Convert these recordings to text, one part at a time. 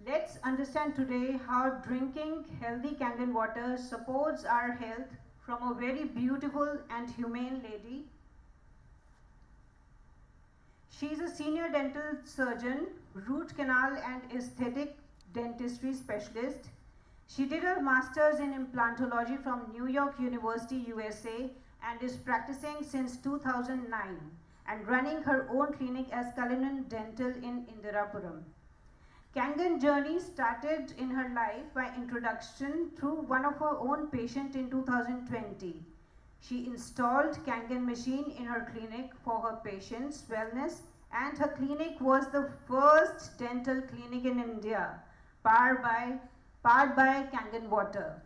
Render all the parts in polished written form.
Let's understand today how drinking healthy Kangen water supports our health from a very beautiful and humane lady. She is a senior dental surgeon, root canal and aesthetic dentistry specialist. She did her master's in implantology from New York University, USA, and is practicing since 2009 and running her own clinic as Cullinan Dental in Indirapuram. Kangen journey started in her life by introduction through one of her own patients in 2020. She installed Kangen machine in her clinic for her patients' wellness, and her clinic was the first dental clinic in India powered by Kangen water.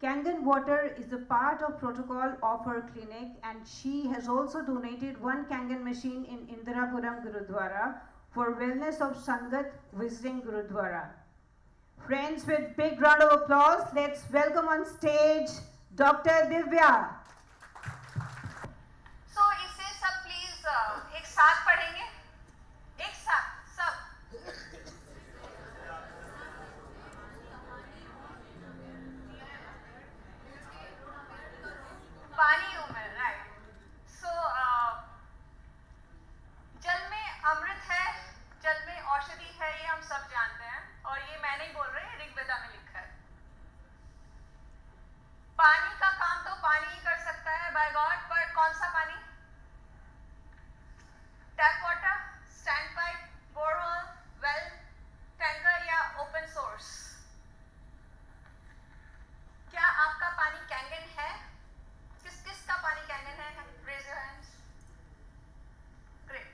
Kangen water is a part of protocol of her clinic, and she has also donated one Kangen machine in Indirapuram Gurudwara for wellness of Sangat visiting Gurudwara. Friends, with big round of applause, let's welcome on stage Dr. Divya. So इसे सब please एक साथ पढ़ेंगे, एक साथ सब. पानी हूँ मैं, राइट. सो जल में अमृत है, जल में औषधि है, ये हम सब जानते हैं, और ये मैं नहीं बोल रही, ऋग्वेदा में लिखा है. पानी का काम तो पानी ही कर सकता है बाय गॉड, पर कौन सा पानी? Tap water, stand pipe, borewell, well, tanker या ओपन सोर्स? क्या आपका पानी कैंगन है? किस किस का पानी कैंगन है? Raise your hands. Great.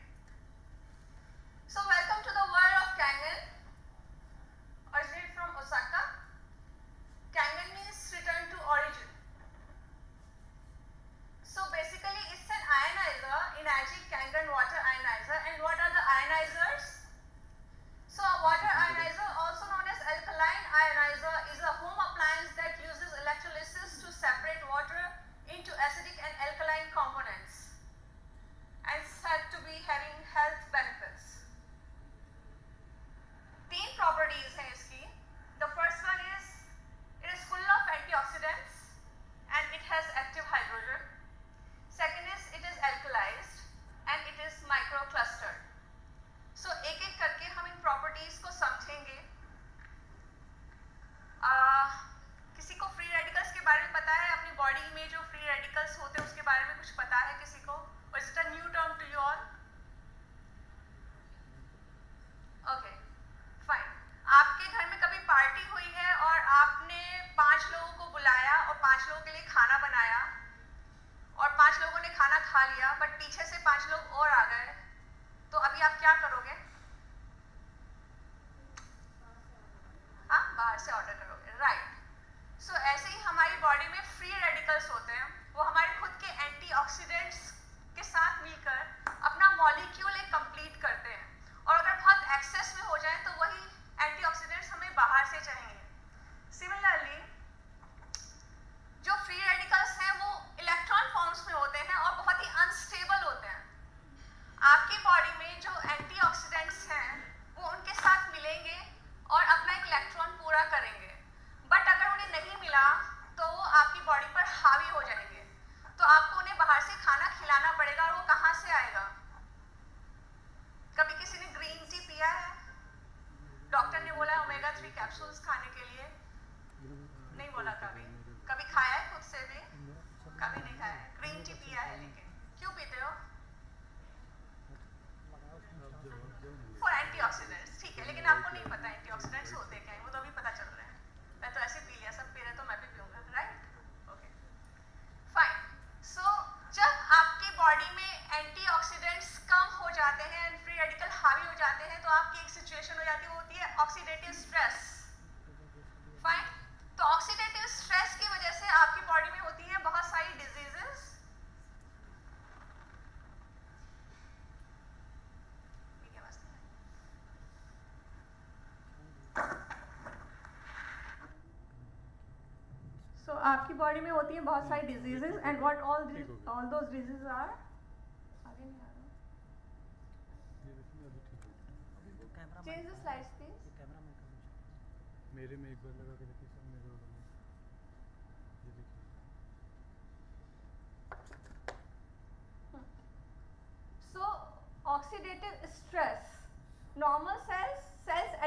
So welcome to the world of Kangen. Originated from Osaka. Kangen means return to origin. So basically it's an ionizer, Enagic Kangen water ionizer. And what are the ionizers? So a water ionizer, also known as alkaline ionizer, is a home appliance that uses electrolysis to separate water into acidic and alkaline components, and said to be having health benefits. तीन properties हैं इसकी. The first one is it is full of antioxidants and it has active hydrogen. Second is it is alkalized and it is microclustered. So एक एक करके हम इन properties को समझेंगे. किसी को free radicals के बारे में पता है? अपनी body में जो free radicals होते हैं उसके बारे में कुछ पता है किसी को? Or is it a new term to you all? Okay. Fine. आपके घर में कभी पार्टी हुई है और आपने 5 लोगों को बुलाया और 5 लोगों के लिए खाना बनाया और 5 लोगों ने खाना खा लिया, बट पीछे से 5 लोग और आ गए, तो अभी आप क्या करोगे? हाँ, बाहर से ऑर्डर करोगे, राइट. सो ऐसे ही हमारी बॉडी में फ्री रेडिकल्स होते हैं. वो हमारे खुद के एंटीऑक्सीडेंट्स के साथ मिलकर अपना मॉलिक्यूल एक कंप्लीट करते हैं, और अगर बहुत एक्सेस में हो जाए तो वही एंटीऑक्सीडेंट्स हमें बाहर से चाहिए. सिमिलरली जो फ्री रेडिकल्स हैं वो इलेक्ट्रॉन फॉर्म्स में होते हैं और बहुत ही अनस्टेबल होते हैं. आपकी बॉडी में जो एंटीऑक्सीडेंट्स हैं वो उनके साथ मिलेंगे और अपना एक इलेक्ट्रॉन पूरा करेंगे, बट अगर उन्हें नहीं मिला तो वो आपकी बॉडी पर हावी हो जाएंगे. तो आपको उन्हें बाहर से खाना खिलाना पड़ेगा, और वो कहाँ से आएगा? कभी किसी ने ग्रीन टी पिया है? डॉक्टर ने बोला ओमेगा 3 कैप्सूल्स खाने के लिए, नहीं बोला कभी? कभी खाया है खुद से भी? कभी नहीं खाया है. ग्रीन टी पिया है, लेकिन क्यों पीते हो? For antioxidants. ठीक है, लेकिन आपको नहीं पता एंटीऑक्सीडेंट्स होते क्या हैं, वो तो अभी पता चल रहे हैं. मैं तो ऐसे पी लिया, सब पी रहे तो मैं भी पीऊंगा, राइट? Okay, fine. सो जब आपकी बॉडी में एंटीऑक्सीडेंट्स कम हो जाते हैं एंड फ्री रेडिकल हावी हो जाते हैं, तो आपकी एक सिचुएशन हो जाती है, वो होती है ऑक्सीडेटिव स्ट्रेस. फाइन. तो ऑक्सीडेटिव स्ट्रेस की वजह से आपकी बॉडी में होती है बहुत सारी डिजीजेस. सो आपकी बॉडी में होती है बहुत सारी diseases, and what all those diseases are? आगे नहीं आ रहा. Change the slides please. मेरे में एक बार लगा के देखिए सर, मेरे वाला में ये देखिए। So oxidative stress, normal cells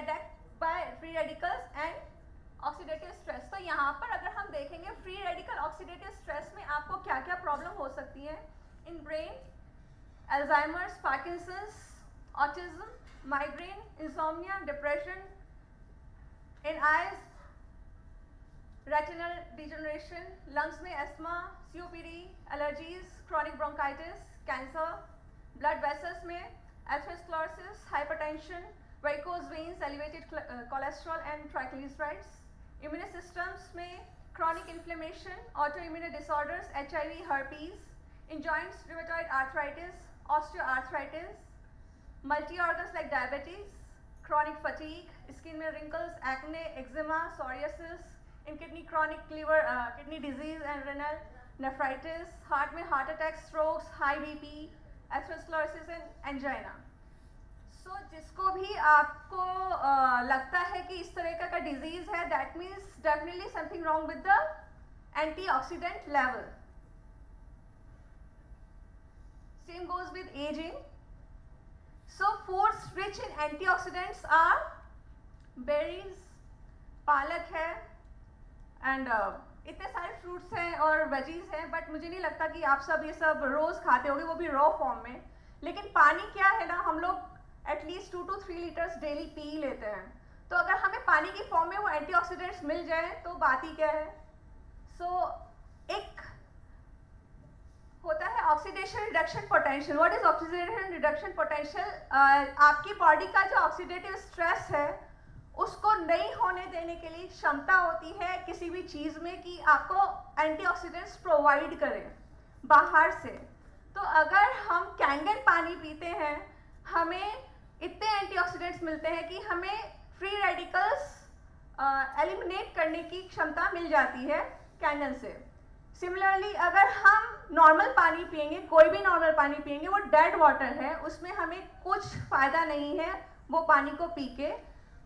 attacked by free radicals and oxidative stress. तो यहाँ पर अगर हम देखेंगे free radical oxidative stress में आपको क्या क्या प्रॉब्लम हो सकती है in brain, Alzheimer's, Parkinson's, autism, migraine, insomnia, depression, in eyes, retinal degeneration, lungs में asthma, COPD, allergies, chronic bronchitis, cancer, blood vessels में atherosclerosis, hypertension, varicose veins, elevated cholesterol and triglycerides, immune systems में chronic inflammation, autoimmune disorders, HIV, herpes, in joints, rheumatoid arthritis, osteoarthritis, multi-organs like diabetes, chronic fatigue, skin में wrinkles, acne, eczema, psoriasis, in kidney chronic liver, kidney disease and renal nephritis, heart में heart attacks, strokes, high BP, atherosclerosis and angina. So जिसको भी आपको लगता है कि इस तरह का disease है, that means definitely something wrong with the antioxidant level. Same goes with aging. So foods rich in antioxidants are berries, पालक है, and इतने सारे fruits हैं और veggies हैं, but मुझे नहीं लगता कि आप सब ये सब रोज खाते होंगे, वो भी raw form में. लेकिन पानी क्या है ना, हम लोग at least 2 to 3 litres daily P लेते हैं. तो अगर हमें पानी की फॉर्म में वो एंटीऑक्सीडेंट्स मिल जाए तो बात ही क्या है. सो एक होता है oxidation reduction potential. What is oxidation reduction potential? आपकी बॉडी का जो ऑक्सीडेटिव स्ट्रेस है उसको नहीं होने देने के लिए क्षमता होती है किसी भी चीज़ में कि आपको एंटीऑक्सीडेंट्स प्रोवाइड करें बाहर से. तो अगर हम कैंगन पानी पीते हैं हमें इतने एंटीऑक्सीडेंट्स मिलते हैं कि हमें फ्री रेडिकल्स एलिमिनेट करने की क्षमता मिल जाती है कैंगन से. सिमिलरली अगर हम नॉर्मल पानी पिएंगे, कोई भी नॉर्मल पानी पिएंगे, वो डेड वाटर है, उसमें हमें कुछ फ़ायदा नहीं है वो पानी को पी के,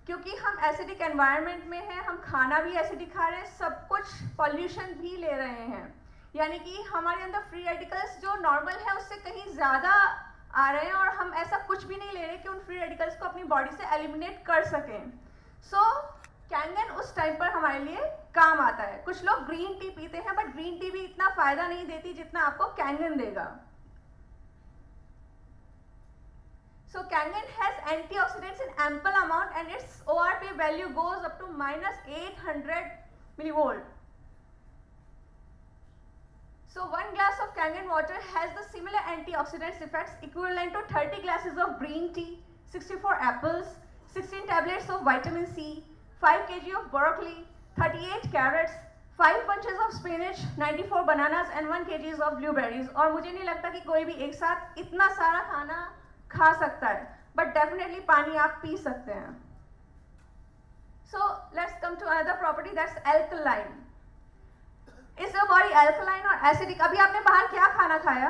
क्योंकि हम एसिडिक एनवायरनमेंट में हैं, हम खाना भी एसिडिक खा रहे हैं, सब कुछ पॉल्यूशन भी ले रहे हैं. यानी कि हमारे अंदर फ्री रेडिकल्स जो नॉर्मल है उससे कहीं ज़्यादा आ रहे हैं और हम ऐसा कुछ भी नहीं ले रहे कि उन फ्री रेडिकल्स को अपनी बॉडी से एलिमिनेट कर सकें. सो कैंगन उस टाइम पर हमारे लिए काम आता है. कुछ लोग ग्रीन टी पीते हैं बट ग्रीन टी भी इतना फ़ायदा नहीं देती जितना आपको कैंगन देगा. So Kangen has antioxidants in ample amount and its ORP value goes up to -800 millivolt. So 1 glass of Kangen water has the similar antioxidants effects equivalent to 30 glasses of green tea, 64 apples, 16 tablets of vitamin C, 5 kg of broccoli, 38 carrots, 5 bunches of spinach, 94 bananas and 1 kg of blueberries. और मुझे नहीं लगता कि कोई भी एक साथ इतना सारा खाना खा सकता है, बट डेफिनेटली पानी आप पी सकते हैं. So let's come to another property that's alkaline. Is your body alkaline और एसिडिक? अभी आपने बाहर क्या खाना खाया?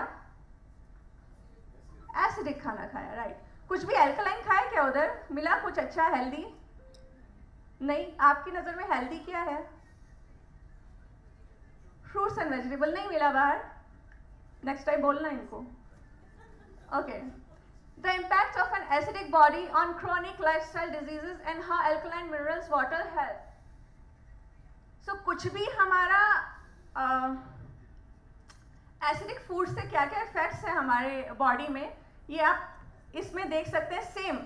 एसिडिक खाना खाया, राइट. कुछ भी एल्कलाइन खाया क्या उधर? मिला कुछ अच्छा हेल्दी? नहीं. आपकी नज़र में हेल्दी क्या है? फ्रूट्स एंड वेजिटेबल नहीं मिला बाहर? नेक्स्ट टाइम बोलना इनको. Okay. The impact of an acidic body on chronic lifestyle diseases and how alkaline minerals water help. So कुछ भी हमारा acidic food से क्या क्या effects हैं हमारे body में, ये आप इसमें देख सकते हैं. सेम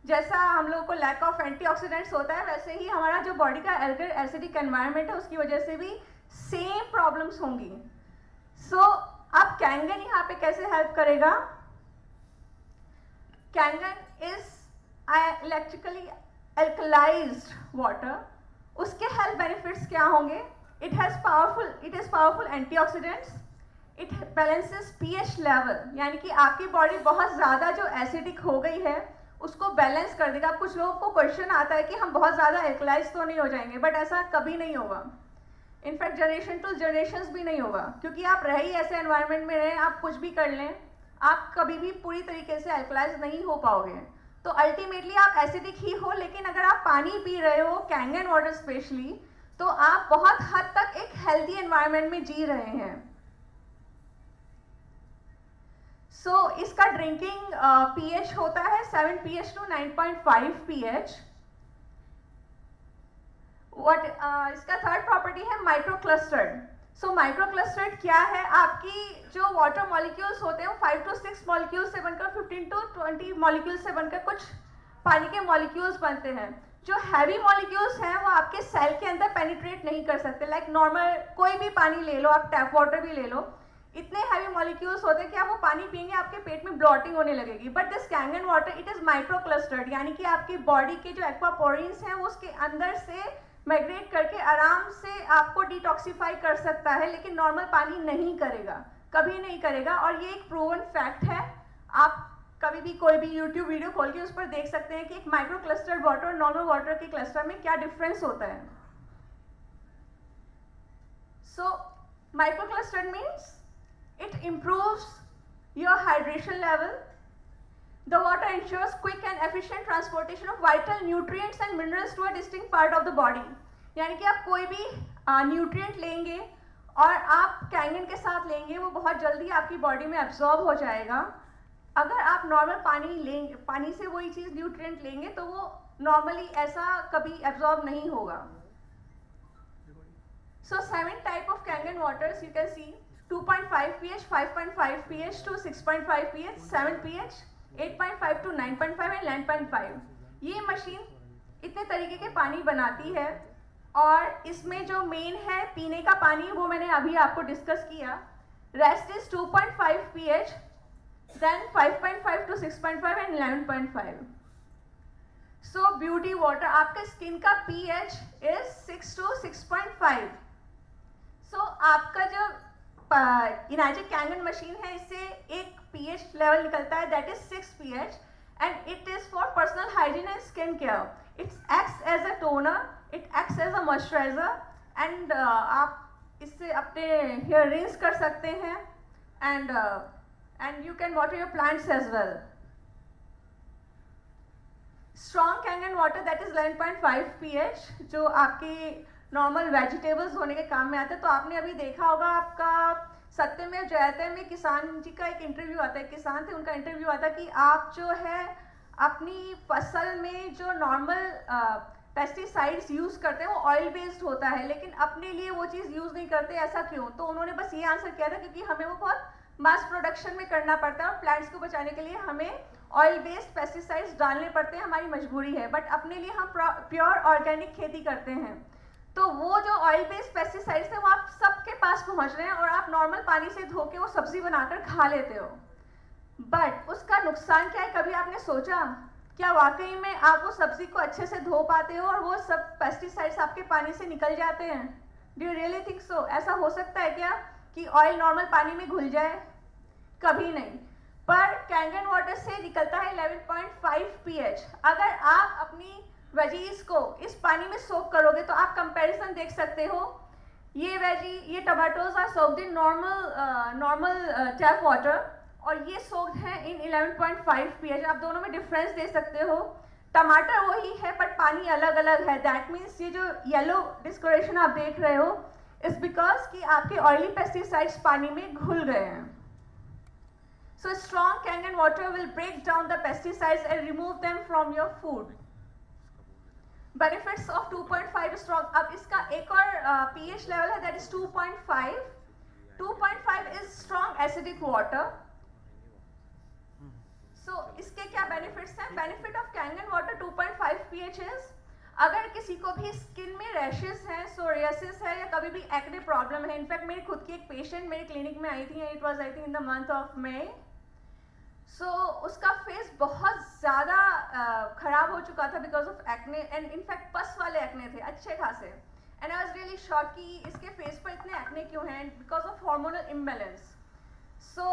जैसा हम लोग को lack of antioxidants होता है वैसे ही हमारा जो body का acidic environment है उसकी वजह से भी same problems होंगी. So अब कैंगन यहाँ पे कैसे help करेगा? Kangen is electrically alkalized water. उसके health benefits क्या होंगे? It is powerful antioxidants. It balances pH level. यानी कि आपकी बॉडी बहुत ज़्यादा जो एसिडिक हो गई है उसको बैलेंस कर देगा. कुछ लोगों को क्वेश्चन आता है कि हम बहुत ज़्यादा एल्कलाइज तो नहीं हो जाएंगे, बट ऐसा कभी नहीं होगा. इनफैक्ट जनरेशन टू जनरेशंस भी नहीं होगा, क्योंकि आप रहे ही ऐसे एनवायरनमेंट में रहें, आप कुछ भी कर लें, आप कभी भी पूरी तरीके से एल्कलाइज नहीं हो पाओगे. तो तो अल्टीमेटली आप एसिडिक ही हो, लेकिन अगर आप पानी पी रहे हो कैंगन वाटर स्पेशली, तो आप बहुत हद तक एक हेल्दी एनवायरनमेंट में जी रहे हैं। सो इसका ड्रिंकिंग pH होता है 7 pH to 9.5 pH। इसका थर्ड प्रॉपर्टी है माइक्रोक्लस्टर्ड। सो माइक्रोक्लस्टर्ड क्या है? आपकी जो वाटर मॉलिक्यूल्स होते हैं वो 5 to 6 मॉलिक्यूल्स से बनकर 15 to 20 मॉलिक्यूल्स से बनकर कुछ पानी के मॉलिक्यूल्स बनते हैं। जो हैवी मॉलिक्यूल्स हैं वो आपके सेल के अंदर पेनिट्रेट नहीं कर सकते। लाइक नॉर्मल कोई भी पानी ले लो, आप टैप वाटर भी ले लो, इतने हैवी मॉलिक्यूल्स होते हैं कि आप वो पानी पिएंगे आपके पेट में ब्लॉटिंग होने लगेगी। But this kangen water it is microclustered, यानी कि आपकी बॉडी के जो एक्वापोरिन्स हैं वो उसके अंदर से माइग्रेट करके आराम से आपको डिटॉक्सिफाई कर सकता है, लेकिन नॉर्मल पानी नहीं करेगा, कभी नहीं करेगा। और ये एक प्रूवन फैक्ट है। आप कभी भी कोई भी यूट्यूब वीडियो खोल के उस पर देख सकते हैं कि एक माइक्रो क्लस्टर्ड वाटर और नॉर्मल वाटर के क्लस्टर में क्या डिफरेंस होता है। So micro clustered means it improves your hydration level. The water ensures quick and efficient transportation of vital nutrients and minerals to a distinct part of the body. यानी कि आप कोई भी न्यूट्रिएंट लेंगे और आप कैंगन के साथ लेंगे, वो बहुत जल्दी आपकी बॉडी में एब्जॉर्ब हो जाएगा। अगर आप नॉर्मल पानी लेंगे, पानी से वही चीज़ न्यूट्रिएंट लेंगे, तो वो नॉर्मली ऐसा कभी एब्जॉर्ब नहीं होगा। So 7 type of Kangen waters you can see: 2.5 pH, 5.5 pH to 6.5 pH, 7 pH, 8.5 to 9.5 and 9.5। ये मशीन इतने तरीके के पानी बनाती है और इसमें जो मेन है पीने का पानी, वो मैंने अभी आपको डिस्कस किया। Rest is 2.5 pH, then 5.5 to 6.5 and 11.5। So beauty water, आपके स्किन का pH इज 6 to 6.5। सो आपका जो इनाजिक कैंगन मशीन है, इससे एक pH लेवल निकलता है, that is 6 pH, and it is for personal hygiene and skin care. It acts as a toner, it acts as a moisturiser, and आप इससे अपने हेयर रिंस कर सकते हैं, and you can water your plants as well. Strong Kangen water that is 11.5 pH, जो आपके normal vegetables होने के काम में आते हैं। तो आपने अभी देखा होगा, आपका सत्यमेव जयते में किसान जी का एक इंटरव्यू आता है, किसान थे, उनका इंटरव्यू आता है कि आप जो है अपनी फसल में जो नॉर्मल पेस्टिसाइड्स यूज़ करते हैं वो ऑयल बेस्ड होता है, लेकिन अपने लिए वो चीज़ यूज़ नहीं करते, ऐसा क्यों? तो उन्होंने बस ये आंसर किया था, क्योंकि हमें वो बहुत मास प्रोडक्शन में करना पड़ता है और प्लांट्स को बचाने के लिए हमें ऑयल बेस्ड पेस्टिसाइड्स डालने पड़ते हैं, हमारी मजबूरी है। बट अपने लिए हम प्योर ऑर्गेनिक खेती करते हैं, तो वो जो ऑयल बेस्ड पेस्टिसाइड्स है वो आप सबके पास पहुंच रहे हैं और आप नॉर्मल पानी से धो के वो सब्जी बनाकर खा लेते हो। बट उसका नुकसान क्या है, कभी आपने सोचा क्या वाकई में आप वो सब्जी को अच्छे से धो पाते हो और वो सब पेस्टिसाइड्स आपके पानी से निकल जाते हैं? Do you really think so? ऐसा हो सकता है क्या कि ऑयल नॉर्मल पानी में घुल जाए? कभी नहीं। पर कैंगन वाटर से निकलता है 11.5 pH। अगर आप अपनी वेजीज को इस पानी में सोक करोगे तो आप कंपैरिजन देख सकते हो। ये tomatoes are soaked in normal tap water और ये सोक्ड है इन 11.5 pH। आप दोनों में डिफरेंस दे सकते हो। टमाटर वही है बट पानी अलग अलग है। दैट मीन्स ये जो येलो डिस्कोरेशन आप देख रहे हो इज बिकॉज कि आपके ऑयली पेस्टिसाइड्स पानी में घुल गए हैं। So strong Kangen water will break down the pesticides and remove them from your food. Benefits of 2.5 strong. अब इसका एक और pH level है, that is 2.5. 2.5 is strong acidic water. So इसके क्या benefits हैं? Benefit of Kangen water 2.5 pH is, अगर किसी को भी स्किन में रैशेस हैं, सोरियासिस है या कभी भी एक्ने प्रॉब्लम है। इनफैक्ट मेरी खुद की एक पेशेंट मेरे क्लिनिक में आई थी, it was I think in the month of May. So उसका फेस बहुत ज़्यादा ख़राब हो चुका था because of acne, and in fact pus वाले एक्ने थे अच्छे खासे। And I was really shock कि इसके फेस पर इतने एक्ने क्यों हैं, because of hormonal imbalance. So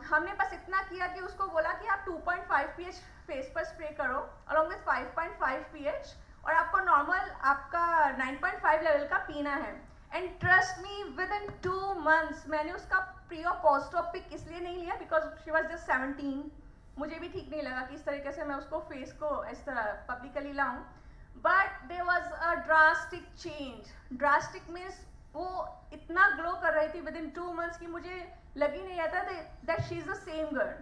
हमने बस इतना किया कि उसको बोला कि आप 2.5 pH फेस पर स्प्रे करो अलॉन्ग विथ 5.5 pH और आपको नॉर्मल आपका 9.5 लेवल का पीना है। And trust me with in 2 months मैंने उसका प्री और पोस्ट ऑप पिक इसलिए नहीं लिया बिकॉज शी वॉज जस्ट 17, मुझे भी ठीक नहीं लगा कि इस तरीके से मैं उसको फेस को इस तरह पब्लिकली लाऊं, but there was a drastic change. Drastic means वो इतना ग्लो कर रही थी विद इन 2 months कि मुझे लग ही नहीं आता that she is the same girl.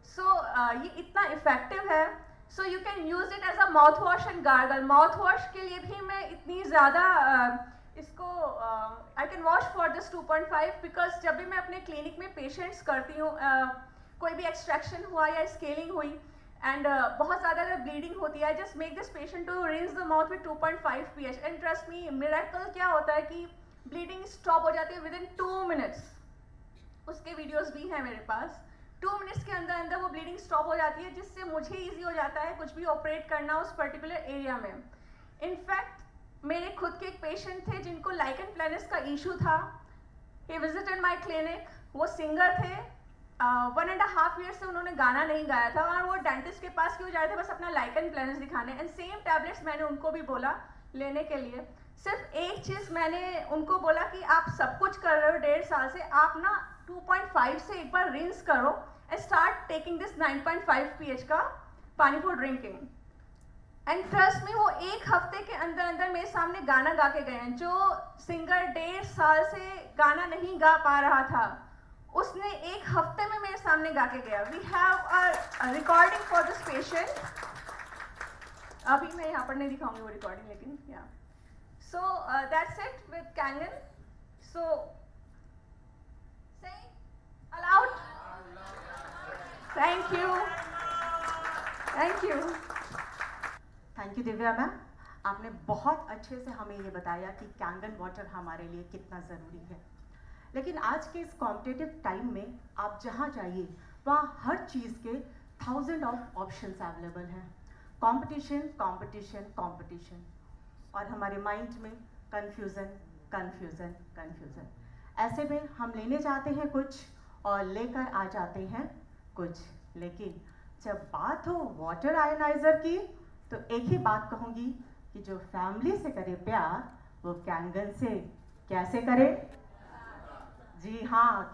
So ये इतना इफेक्टिव है। So you can use it as a mouth wash and gargle. Mouth wash के लिए भी मैं इतनी ज़्यादा इसको I can wash for this 2.5 because जब भी मैं अपने क्लिनिक में पेशेंट्स करती हूँ, कोई भी एक्सट्रैक्शन हुआ या स्केलिंग हुई एंड बहुत ज़्यादा अगर ब्लीडिंग होती है, just make this patient to rinse the mouth with 2.5 pH and trust me, miracle क्या होता है कि ब्लीडिंग स्टॉप हो जाती है विद इन 2 minutes। उसके वीडियोस भी हैं मेरे पास। 2 minutes के अंदर अंदर वो ब्लीडिंग स्टॉप हो जाती है, जिससे मुझे ईजी हो जाता है कुछ भी ऑपरेट करना उस पर्टिकुलर एरिया में। इनफैक्ट मेरे खुद के एक पेशेंट थे जिनको लाइकन प्लैनस का इशू था। He visited my clinic. वो सिंगर थे, 1.5 years से उन्होंने गाना नहीं गाया था और वो डेंटिस्ट के पास क्यों जाए थे, बस अपना लाइकन प्लैनस दिखाने। एंड सेम टैबलेट्स मैंने उनको भी बोला लेने के लिए। सिर्फ एक चीज़ मैंने उनको बोला कि आप सब कुछ कर रहे हो 1.5 साल से, आप ना 2.5 से एक बार रिंस करो and start taking this 9.5 pH का पानी फॉर ड्रिंकिंग। एंड ट्रस्ट मी, वो 1 हफ्ते के अंदर अंदर मेरे सामने गाना गा के गए हैं। जो सिंगर 1.5 साल से गाना नहीं गा पा रहा था, उसने 1 हफ्ते में मेरे सामने गा के गया। We have a recording for this patient. अभी मैं यहाँ पर नहीं दिखाऊंगी वो रिकॉर्डिंग, लेकिन या so that's it with Kangen। सो से allowed. Thank you, thank you. Thank you Divya ma'am, आपने बहुत अच्छे से हमें ये बताया कि कैंगन वाटर हमारे लिए कितना ज़रूरी है। लेकिन आज के इस कॉम्पिटिटिव टाइम में आप जहाँ जाइए वहाँ हर चीज़ के 1000 ऑफ ऑप्शंस अवेलेबल हैं। कंपटीशन कंपटीशन कंपटीशन, और हमारे माइंड में कन्फ्यूज़न कन्फ्यूज़न कन्फ्यूज़न। ऐसे में हम लेने जाते हैं कुछ और लेकर आ जाते हैं कुछ। लेकिन जब बात हो वाटर आयनाइज़र की तो एक ही बात कहूँगी कि जो फैमिली से करे प्यार वो कैंगन से कैसे करे। जी हाँ।